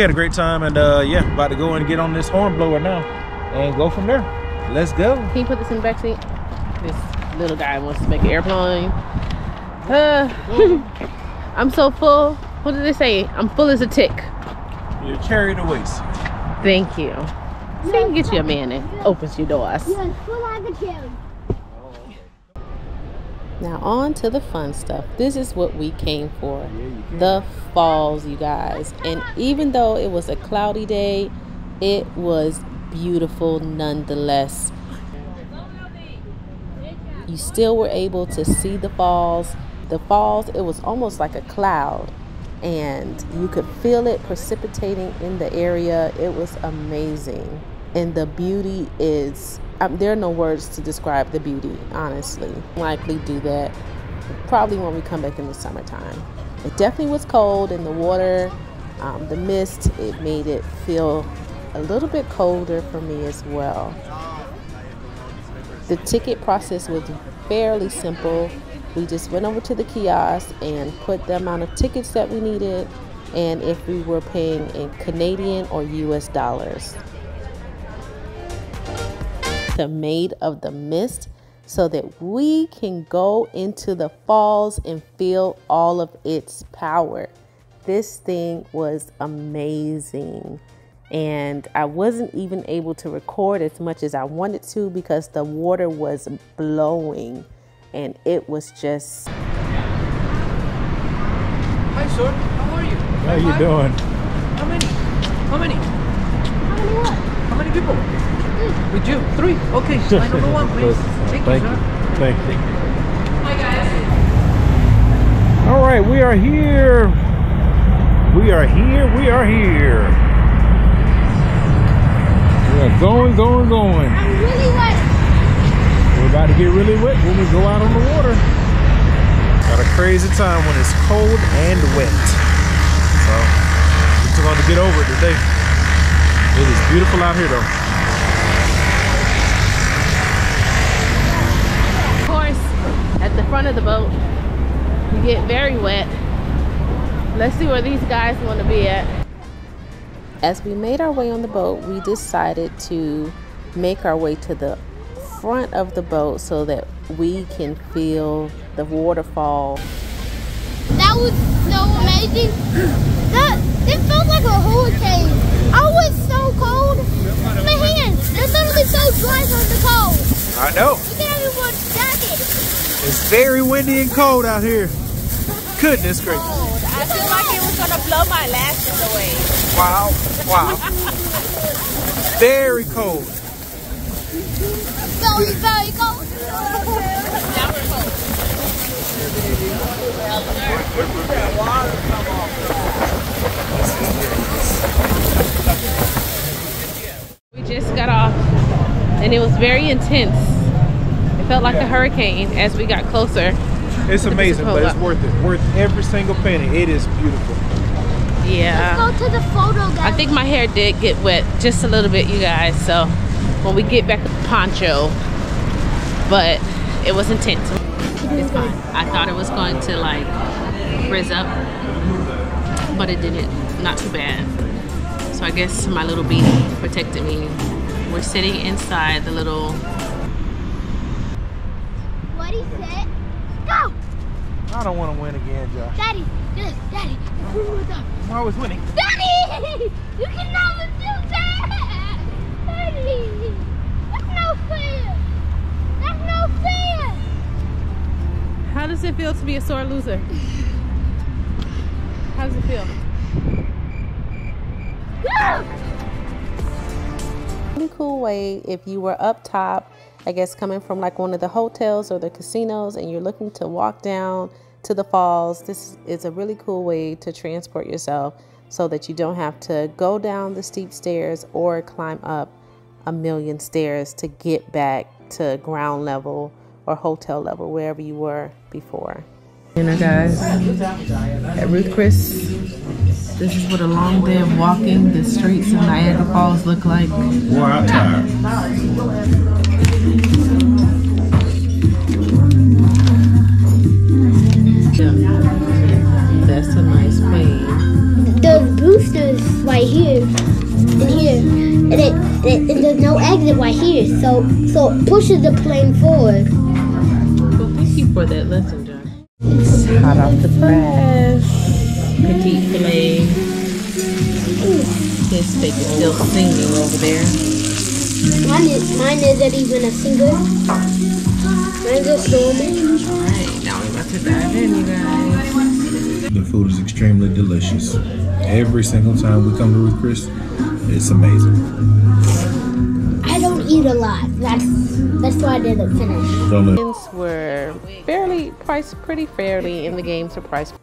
had a great time, and yeah, about to go and get on this Hornblower now and go from there. Let's go. Can you put this in the back seat? This little guy wants to make an airplane. I'm so full. What did they say? I'm full as a tick. You're carried away. Thank you. See, you get you a man that opens your doors. Yes, full like a cherry. Now on to the fun stuff. This is what we came for. The falls, you guys. And even though it was a cloudy day, it was beautiful nonetheless. You still were able to see the falls. The falls, it was almost like a cloud, and you could feel it precipitating in the area. It was amazing. And the beauty is, there are no words to describe the beauty, honestly. Likely do that probably when we come back in the summertime. It definitely was cold in the water. The mist, it made it feel a little bit colder for me as well. The ticket process was fairly simple. We just went over to the kiosk and put the amount of tickets that we needed, and if we were paying in Canadian or US dollars. They're made of the mist so that we can go into the falls and feel all of its power. This thing was amazing, and I wasn't even able to record as much as I wanted to because the water was blowing, and it was just... Hi, sir. How are you? How you doing? How many? How many? How many what? How many people? With you? 3. Okay, line number 1, please. Thank you, sir. Thank you. Hi, guys. All right, we are here. We are here. We are here. We are going. I'm really wet. We're about to get really wet when we go out on the water. Got a crazy time when it's cold and wet. So we're just going to get over it today. It is beautiful out here though. Of course, at the front of the boat, you get very wet. Let's see where these guys want to be at. As we made our way on the boat, we decided to make our way to the front of the boat so that we can feel the waterfall. That was so amazing. It felt like a hurricane. I was so cold. My hands, they're literally so dry from the cold. I know. Look at everyone's jacket. It's very windy and cold out here. Goodness gracious. I feel like it was gonna blow my lashes away. Wow. Wow. Very cold. Very, very cold. Now we're cold. We just got off and it was very intense. It felt like a hurricane as we got closer. It's amazing, but it's worth it. Worth every single penny. It is beautiful. Yeah. Let's go to the photo gallery. I think my hair did get wet just a little bit, you guys. So when we get back to poncho, but it was intense. It's fine. I thought it was going to like frizz up, but it didn't. Not too bad. So I guess my little beanie protected me. We're sitting inside the little... What he said? Go! I don't want to win again, Josh. Daddy, yes, Daddy. I'm always winning. Daddy! You can never do that! Daddy! That's no fair! That's no fair! How does it feel to be a sore loser? How does it feel? Really cool way if you were up top, I guess coming from like one of the hotels or the casinos, and you're looking to walk down to the falls. This is a really cool way to transport yourself so that you don't have to go down the steep stairs or climb up a million stairs to get back to ground level or hotel level, wherever you were before. Dinner, guys, at Ruth Chris. This is what a long day of walking the streets of Niagara Falls look like. Wore out tired. Yeah. That's a nice pain. The booth boosters right here and here, and there's no exit right here, so it pushes the plane forward. Well, thank you for that lesson, John. It's hot off the press. Petite filet. His steak is still singing over there. Mine isn't even a singer. Mine's just normal. Alright, now we're about to dive in, you guys. The food is extremely delicious. Every single time we come to Ruth Chris, it's amazing. I don't eat a lot. That's why I didn't finish. Games were fairly priced pretty fairly, and the games are priced